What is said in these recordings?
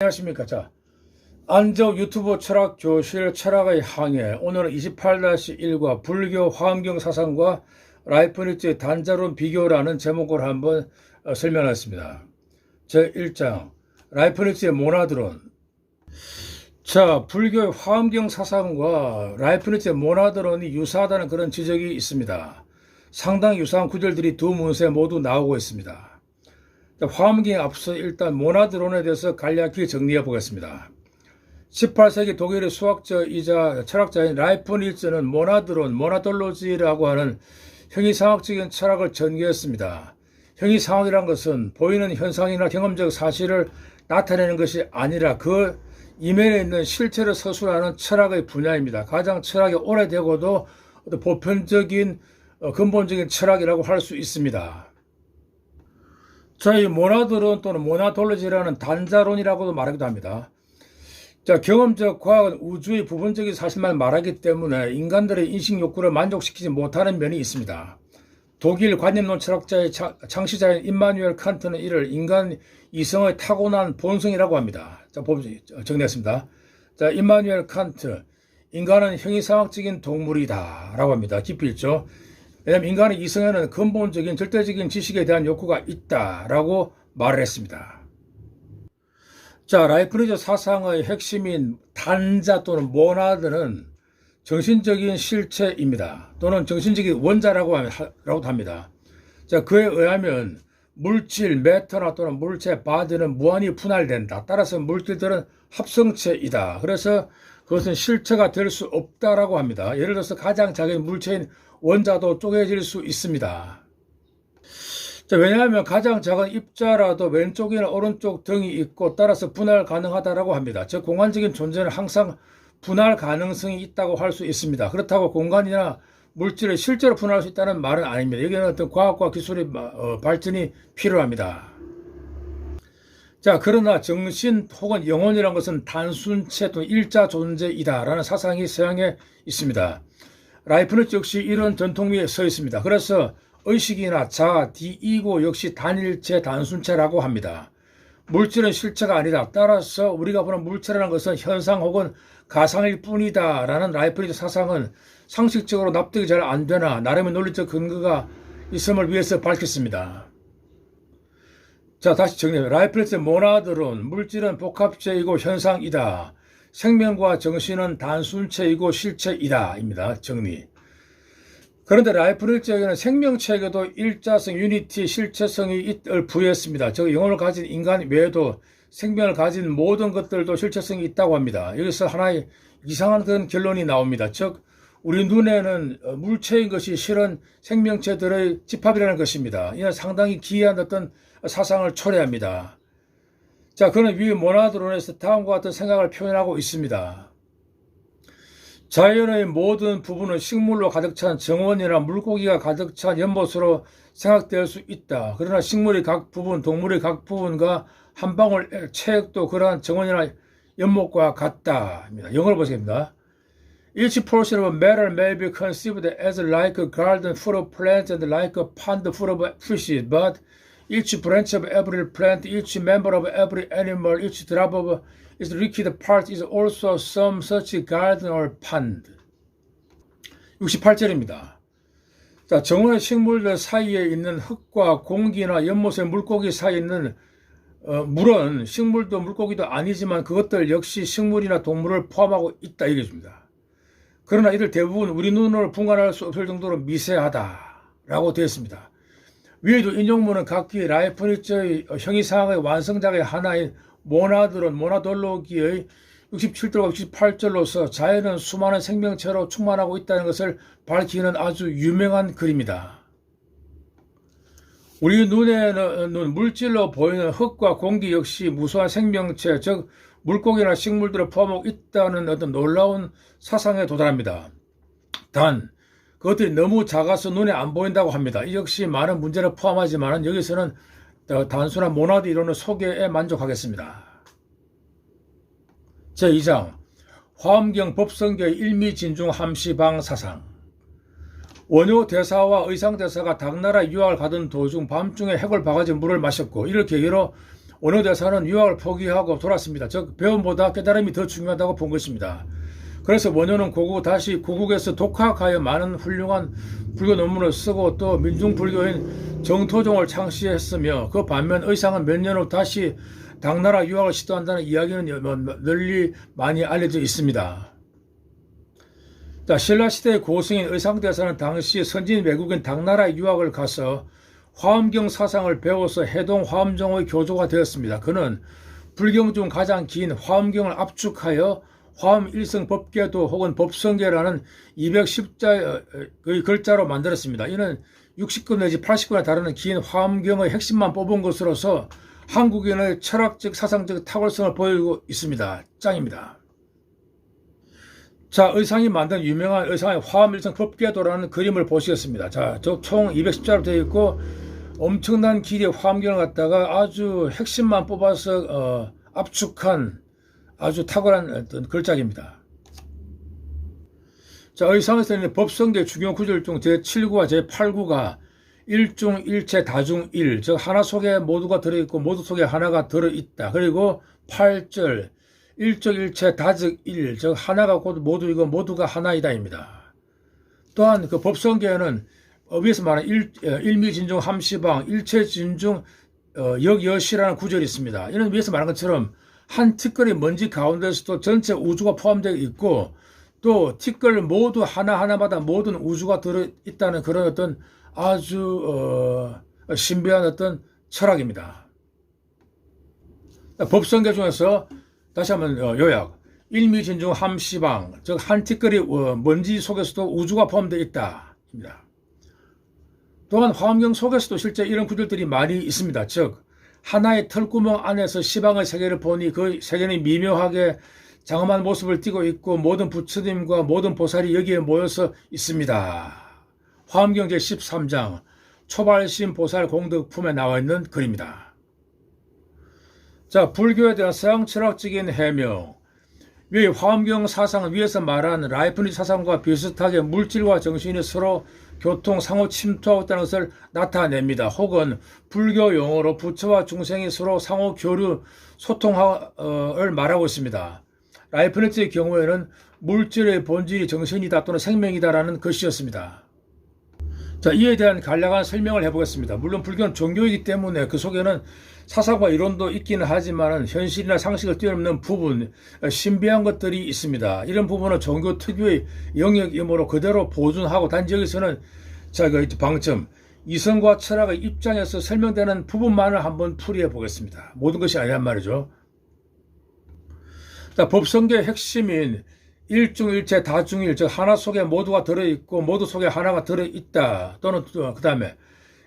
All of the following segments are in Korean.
안녕하십니까. 자, 안적 유튜브 철학 교실 철학의 항해. 오늘은 28-1과 불교 화엄경 사상과 라이프니츠의 단자론 비교라는 제목을 한번 설명하겠습니다. 제1장 라이프니츠의 모나드론. 자, 불교의 화엄경 사상과 라이프니츠의 모나드론이 유사하다는 그런 지적이 있습니다. 상당히 유사한 구절들이 두 문서에 모두 나오고 있습니다. 화엄경에 앞서 일단 모나드론에 대해서 간략히 정리해 보겠습니다. 18세기 독일의 수학자이자 철학자인 라이프니츠는 모나드론, 모나돌로지라고 하는 형이상학적인 철학을 전개했습니다. 형이상학이란 것은 보이는 현상이나 경험적 사실을 나타내는 것이 아니라 그 이면에 있는 실체를 서술하는 철학의 분야입니다. 가장 철학이 오래되고도 보편적인 근본적인 철학이라고 할 수 있습니다. 자, 이 모나드론 또는 모나돌로지라는 단자론이라고도 말하기도 합니다. 자, 경험적 과학은 우주의 부분적인 사실만 말하기 때문에 인간들의 인식 욕구를 만족시키지 못하는 면이 있습니다. 독일 관념론 철학자의 창시자인 임마누엘 칸트는 이를 인간 이성의 타고난 본성이라고 합니다. 자, 정리했습니다. 자, 임마누엘 칸트, 인간은 형이상학적인 동물이다 라고 합니다. 깊이 있죠. 왜냐하면 인간의 이성에는 근본적인 절대적인 지식에 대한 욕구가 있다라고 말을 했습니다. 자, 라이프니츠 사상의 핵심인 단자 또는 모나드는 정신적인 실체입니다. 또는 정신적인 원자라고 합니다. 자, 그에 의하면 물질, 매터나 또는 물체, 바디는 무한히 분할된다. 따라서 물질들은 합성체이다. 그래서 그것은 실체가 될 수 없다라고 합니다. 예를 들어서 가장 작은 물체인 원자도 쪼개질 수 있습니다. 자, 왜냐하면 가장 작은 입자라도 왼쪽이나 오른쪽 등이 있고 따라서 분할 가능하다고 합니다. 즉 공간적인 존재는 항상 분할 가능성이 있다고 할 수 있습니다. 그렇다고 공간이나 물질을 실제로 분할할 수 있다는 말은 아닙니다. 여기는 어떤 과학과 기술의 발전이 필요합니다. 자, 그러나 정신 혹은 영혼이라는 것은 단순체 또는 일자 존재이다라는 사상이 서양에 있습니다. 라이프니츠 역시 이런 전통미에 서 있습니다. 그래서 의식이나 자아, 디이고 역시 단일체, 단순체라고 합니다. 물질은 실체가 아니다. 따라서 우리가 보는 물체라는 것은 현상 혹은 가상일 뿐이다 라는 라이프니츠 사상은 상식적으로 납득이 잘 안 되나 나름의 논리적 근거가 있음을 위해서 밝혔습니다. 자, 다시 정리해요. 라이프니츠의 모나드론, 물질은 복합체이고 현상이다. 생명과 정신은 단순체이고 실체이다. 입니다. 정리. 그런데 라이프니츠에게는 생명체에게도 일자성, 유니티, 실체성이 부여했습니다. 즉 영혼을 가진 인간 외에도 생명을 가진 모든 것들도 실체성이 있다고 합니다. 여기서 하나의 이상한 그런 결론이 나옵니다. 즉 우리 눈에는 물체인 것이 실은 생명체들의 집합이라는 것입니다. 이는 상당히 기이한 어떤 사상을 초래합니다. 자, 그는 위 모나드론에서 다음과 같은 생각을 표현하고 있습니다. 자연의 모든 부분은 식물로 가득 찬 정원이나 물고기가 가득 찬 연못으로 생각될 수 있다. 그러나 식물의 각 부분, 동물의 각 부분과 한 방울 체액도 그러한 정원이나 연못과 같다. 영어를 보겠습니다. Each portion of matter may be conceived as like a garden full of plants and like a pond full of fishes, but each branch of every plant, each member of every animal, each drop of its liquid part is also some such garden or pond. 68절입니다. 자, 정원의 식물들 사이에 있는 흙과 공기나 연못의 물고기 사이에 있는 물은 식물도 물고기도 아니지만 그것들 역시 식물이나 동물을 포함하고 있다 이것입니다. 그러나 이들 대부분 우리 눈으로 분간할 수 없을 정도로 미세하다라고 되어 있습니다. 위에도 인용문은 각기 라이프니츠의 형이상학의 완성작의 하나인 모나드론, 모나돌로기의 67절과 68절로서 자연은 수많은 생명체로 충만하고 있다는 것을 밝히는 아주 유명한 글입니다. 우리 눈에는 물질로 보이는 흙과 공기 역시 무수한 생명체, 즉 물고기나 식물들을 포함하고 있다는 어떤 놀라운 사상에 도달합니다. 단 그것들이 너무 작아서 눈에 안 보인다고 합니다. 이 역시 많은 문제를 포함하지만 여기서는 단순한 모나드 이론의 소개에 만족하겠습니다. 제2장 화엄경 법성계의 일미진중 함시방 사상. 원효 대사와 의상 대사가 당나라 유학을 가던 도중 밤중에 해골 바가지 물을 마셨고 이를 계기로 어느 대사는 유학을 포기하고 돌았습니다. 즉 배움보다 깨달음이 더 중요하다고 본 것입니다. 그래서 원효는 고국 다시 고국에서 독학하여 많은 훌륭한 불교 논문을 쓰고 또 민중불교인 정토종을 창시했으며 그 반면 의상은 몇 년 후 다시 당나라 유학을 시도한다는 이야기는 널리 많이 알려져 있습니다. 자, 신라시대의 고승인 의상대사는 당시 선진 외국인 당나라 유학을 가서 화엄경 사상을 배워서 해동 화엄종의 교조가 되었습니다. 그는 불경 중 가장 긴 화엄경을 압축하여 화엄 일성 법계도 혹은 법성계라는 210자의 글자로 만들었습니다. 이는 60권 내지 80권에 달하는 긴 화엄경의 핵심만 뽑은 것으로서 한국인의 철학적 사상적 탁월성을 보이고 있습니다. 짱입니다. 자, 의상이 만든 유명한 의상의 화엄일성 법계도라는 그림을 보시겠습니다. 자, 총 210자로 되어 있고 엄청난 길이의 화엄경을 갖다가 아주 핵심만 뽑아서 압축한 아주 탁월한 어떤 글자입니다. 자, 의상에서는 법성계 중요 구절 중 제7구와 제8구가 일중 일체 다중 일, 즉 하나 속에 모두가 들어있고 모두 속에 하나가 들어있다. 그리고 8절 일적 일체 다즉 일, 즉 하나가 곧 모두이고 모두가 하나이다입니다. 또한 그 법성계에는 위에서 말한 일미진중 함시방 일체진중 역여시라는 구절이 있습니다. 이는 위에서 말한 것처럼 한 티끌의 먼지 가운데서도 전체 우주가 포함되어 있고 또 티끌 모두 하나하나마다 모든 우주가 들어있다는 그런 어떤 아주 신비한 어떤 철학입니다. 법성계 중에서 다시 한번 요약. 일미진중 함시방, 즉 한 티끌이 먼지 속에서도 우주가 포함되어 있다. 또한 화엄경 속에서도 실제 이런 구절들이 많이 있습니다. 즉 하나의 털구멍 안에서 시방의 세계를 보니 그 세계는 미묘하게 장엄한 모습을 띠고 있고 모든 부처님과 모든 보살이 여기에 모여서 있습니다. 화엄경 제13장 초발심 보살 공덕품에 나와 있는 글입니다. 자, 불교에 대한 서양 철학적인 해명. 위 화엄경 사상은 위에서 말한 라이프니츠 사상과 비슷하게 물질과 정신이 서로 교통, 상호 침투하고 있다는 것을 나타냅니다. 혹은 불교 용어로 부처와 중생이 서로 상호 교류, 소통을 말하고 있습니다. 라이프니츠의 경우에는 물질의 본질이 정신이다 또는 생명이다라는 것이었습니다. 자, 이에 대한 간략한 설명을 해보겠습니다. 물론 불교는 종교이기 때문에 그 속에는 사상과 이론도 있기는 하지만 현실이나 상식을 뛰어넘는 부분, 신비한 것들이 있습니다. 이런 부분은 종교 특유의 영역이므로 그대로 보존하고 단지 여기서는 자, 그 방점, 이성과 철학의 입장에서 설명되는 부분만을 한번 풀이해 보겠습니다. 모든 것이 아니란 말이죠. 자, 법성계의 핵심인 일중일체 다중일, 즉 하나 속에 모두가 들어있고 모두 속에 하나가 들어있다. 또는 그 다음에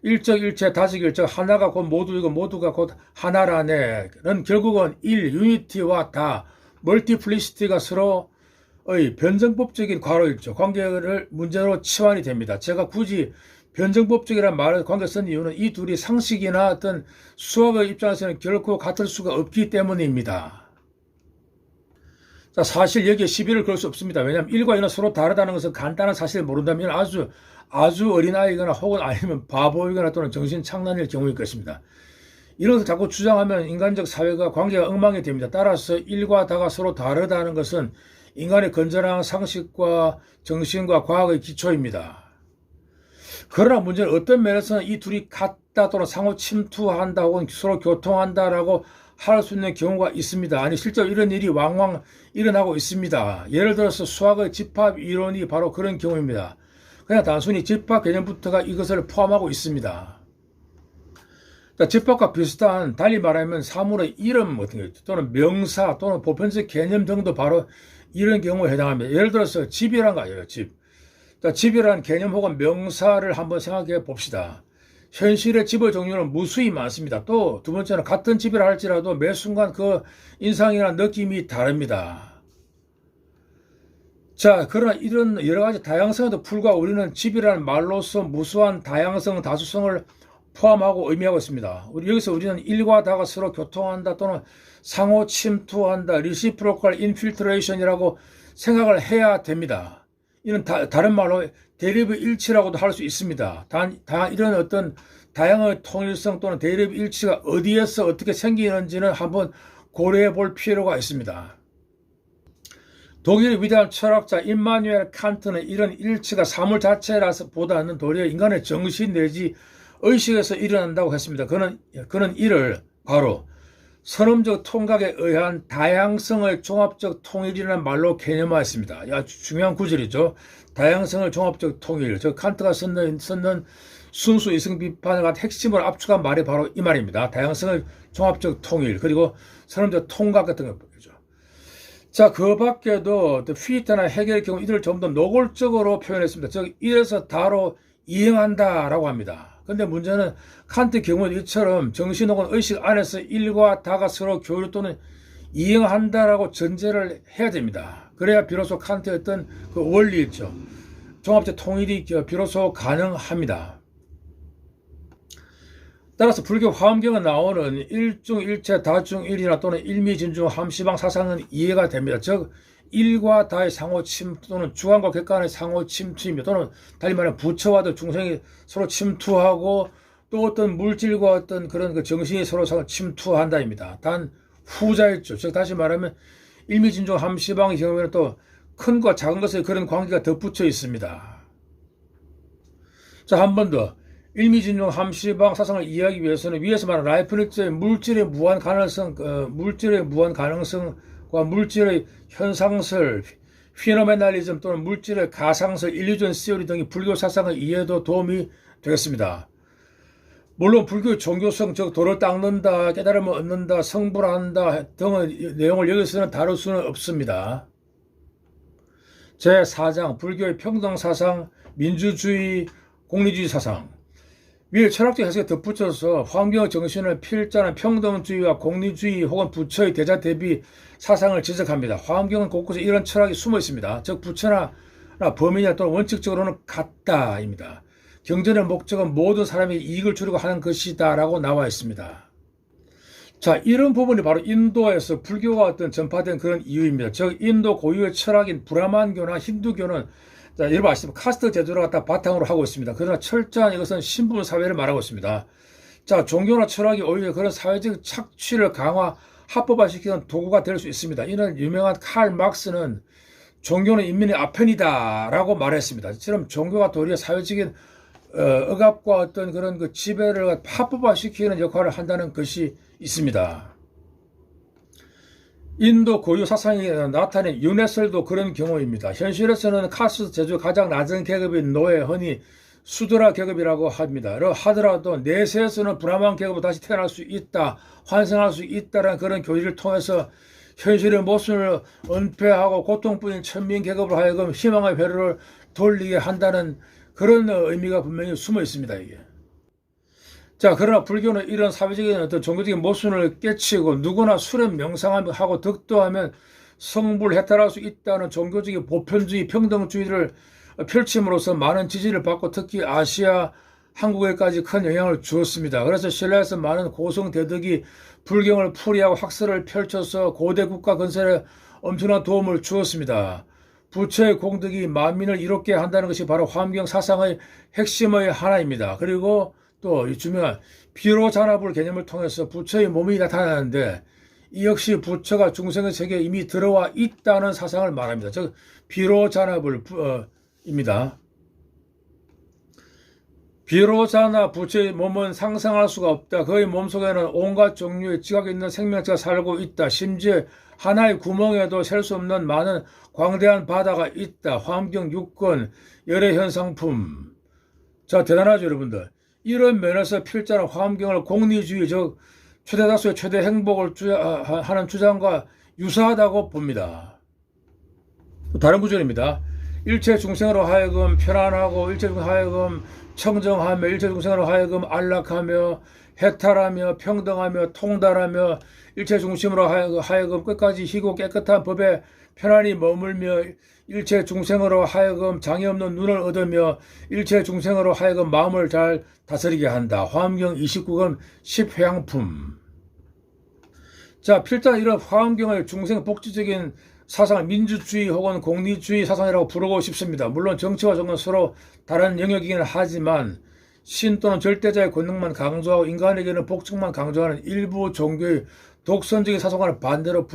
일적일체 다직일, 즉 하나가 곧 모두이고 모두가 곧 하나라네는 결국은 유니티와 다, 멀티플리시티가 서로의 변정법적인 과로일죠. 관계를 문제로 치환이 됩니다. 제가 굳이 변정법적이라는 말을 관계 쓴 이유는 이 둘이 상식이나 어떤 수학의 입장에서는 결코 같을 수가 없기 때문입니다. 자, 사실 여기에 시비를 걸 수 없습니다. 왜냐하면 일과 이는 서로 다르다는 것은 간단한 사실을 모른다면 아주 어린아이거나 혹은 아니면 바보이거나 또는 정신착란일 경우일 것입니다. 이런 것을 자꾸 주장하면 인간적 사회가 관계가 엉망이 됩니다. 따라서 일과 다가 서로 다르다는 것은 인간의 건전한 상식과 정신과 과학의 기초입니다. 그러나 문제는 어떤 면에서는 이 둘이 같다 또는 상호 침투한다 혹은 서로 교통한다라고 할 수 있는 경우가 있습니다. 아니 실제로 이런 일이 왕왕 일어나고 있습니다. 예를 들어서 수학의 집합 이론이 바로 그런 경우입니다. 그냥 단순히 집합 개념부터가 이것을 포함하고 있습니다. 집합과 비슷한, 달리 말하면 사물의 이름 같은 거 또는 명사 또는 보편적 개념 등도 바로 이런 경우에 해당합니다. 예를 들어서 집이란 거예요. 집이란 개념 혹은 명사를 한번 생각해 봅시다. 현실의 집의 종류는 무수히 많습니다. 또 두 번째는 같은 집이라 할지라도 매 순간 그 인상이나 느낌이 다릅니다. 자, 그러나 이런 여러 가지 다양성에도 불구하고 우리는 집이라는 말로서 무수한 다양성, 다수성을 포함하고 의미하고 있습니다. 여기서 우리는 일과 다가 서로 교통한다 또는 상호 침투한다, 리시프로컬 인필트레이션이라고 생각을 해야 됩니다. 이는 다른 말로 대립의 일치라고도 할 수 있습니다. 단 이런 어떤 다양한 통일성 또는 대립 일치가 어디에서 어떻게 생기는지는 한번 고려해 볼 필요가 있습니다. 독일의 위대한 철학자 임마누엘 칸트는 이런 일치가 사물 자체라서 보다는 도리어 인간의 정신 내지 의식에서 일어난다고 했습니다. 그는 이를 바로 선험적 통각에 의한 다양성을 종합적 통일이라는 말로 개념화했습니다. 아주 중요한 구절이죠. 다양성을 종합적 통일. 칸트가 썼는 순수 이성 비판을 한 핵심을 압축한 말이 바로 이 말입니다. 다양성을 종합적 통일, 그리고 선험적 통각 같은 것이죠. 자, 그 밖에도 피에테나 헤겔의 경우 이들을 좀 더 노골적으로 표현했습니다. 즉, 이래서 다로 이행한다라고 합니다. 근데 문제는 칸트의 경우는 이처럼 정신 혹은 의식 안에서 일과 다가 서로 교류 또는 이행한다라고 전제를 해야 됩니다. 그래야 비로소 칸트의 어떤 그 원리 있죠. 종합적 통일이 비로소 가능합니다. 따라서 불교 화엄경에 나오는 일중일체 다중일이나 또는 일미진중 함시방 사상은 이해가 됩니다. 즉 일과 다의 상호 침투 또는 주관과 객관의 상호 침투입니다. 또는 달리 말하면 부처와도 중생이 서로 침투하고 또 어떤 물질과 어떤 그런 그 정신이 서로 침투한다입니다. 단 후자였죠. 즉 다시 말하면 일미진중 함시방의 경우에는 또 큰과 작은 것의 그런 관계가 덧붙여 있습니다. 자, 한 번 더. 일미진중 함시방 사상을 이해하기 위해서는 위에서 말한 라이프니츠의 물질의 무한 가능성과 물질의 현상설, 피노메날리즘 또는 물질의 가상설, 일루전 시오리 등이 불교 사상의 이해에도 도움이 되겠습니다. 물론 불교의 종교성, 즉 도를 닦는다, 깨달음을 얻는다, 성불한다 등의 내용을 여기서는 다룰 수는 없습니다. 제4장 불교의 평등사상, 민주주의, 공리주의 사상. 위에 철학적 해석에 덧붙여서 화엄경의 정신을 필자는 평등주의와 공리주의 혹은 부처의 대자 대비 사상을 지적합니다. 화엄경은 곳곳에 이런 철학이 숨어 있습니다. 즉 부처나 범인이나 또는 원칙적으로는 같다입니다. 경전의 목적은 모든 사람이 이익을 주려고 하는 것이다 라고 나와 있습니다. 자, 이런 부분이 바로 인도에서 불교가 어떤 전파된 그런 이유입니다. 즉 인도 고유의 철학인 브라만교나 힌두교는 자, 여러분 아시죠? 카스트 제도를 갖다 바탕으로 하고 있습니다. 그러나 철저한 이것은 신분 사회를 말하고 있습니다. 자, 종교나 철학이 오히려 그런 사회적 착취를 강화, 합법화시키는 도구가 될 수 있습니다. 이는 유명한 칼 막스는 종교는 인민의 아편이다라고 말했습니다. 이처럼 종교가 도리어 사회적인 억압과 어떤 그런 그 지배를 합법화시키는 역할을 한다는 것이 있습니다. 인도 고유 사상이 나타낸 유네설도 그런 경우입니다. 현실에서는 카스트 제도의 가장 낮은 계급인 노예, 흔히 수드라 계급이라고 합니다. 하더라도 내세에서는 브라만 계급으로 다시 태어날 수 있다, 환생할 수 있다는 그런 교리를 통해서 현실의 모순을 은폐하고 고통뿐인 천민 계급으로 하여금 희망의 회로를 돌리게 한다는 그런 의미가 분명히 숨어 있습니다. 이게. 자, 그러나 불교는 이런 사회적인 어떤 종교적인 모순을 깨치고 누구나 수련 명상하고 덕도하면 성불해탈할 수 있다는 종교적인 보편주의, 평등주의를 펼침으로써 많은 지지를 받고 특히 아시아, 한국에까지 큰 영향을 주었습니다. 그래서 신라에서 많은 고성대덕이 불경을 풀이하고 학설을 펼쳐서 고대 국가 건설에 엄청난 도움을 주었습니다. 부처의 공덕이 만민을 이롭게 한다는 것이 바로 화엄경 사상의 핵심의 하나입니다. 그리고 또 중요한 비로잔압을 개념을 통해서 부처의 몸이 나타나는데 이 역시 부처가 중생의 세계에 이미 들어와 있다는 사상을 말합니다. 즉 비로잔압을 입니다. 비로자나 부처의 몸은 상상할 수가 없다. 그의 몸속에는 온갖 종류의 지각 있는 생명체가 살고 있다. 심지어 하나의 구멍에도 셀 수 없는 많은 광대한 바다가 있다. 화엄경 6권 열의 현상품. 자, 대단하죠 여러분들. 이런 면에서 필자는 화엄경을 공리주의, 즉 최대다수의 최대 행복을 하는 주장과 유사하다고 봅니다. 다른 구절입니다. 일체 중생으로 하여금 편안하고 일체 중생으로 하여금 청정하며 일체 중생으로 하여금 안락하며 해탈하며 평등하며 통달하며 일체 중심으로 하여금 끝까지 희고 깨끗한 법에 편안히 머물며 일체 중생으로 하여금 장애 없는 눈을 얻으며 일체 중생으로 하여금 마음을 잘 다스리게 한다. 화엄경 29권 10회양품. 자, 필자는 이런 화엄경을 중생 복지적인 사상, 민주주의 혹은 공리주의 사상이라고 부르고 싶습니다. 물론 정치와 정은 서로 다른 영역이긴 하지만 신 또는 절대자의 권능만 강조하고 인간에게는 복종만 강조하는 일부 종교의 독선적인 사상과는 반대로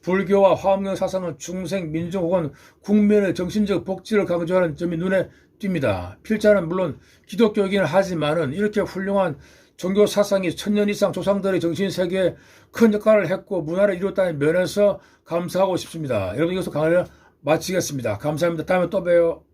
불교와 화엄경 사상은 중생, 민중 혹은 국민의 정신적 복지를 강조하는 점이 눈에 띕니다. 필자는 물론 기독교이긴 하지만은 이렇게 훌륭한 종교 사상이 천년 이상 조상들의 정신세계에 큰 역할을 했고 문화를 이뤘다는 면에서 감사하고 싶습니다. 여러분 이것으로 강의를 마치겠습니다. 감사합니다. 다음에 또 봬요.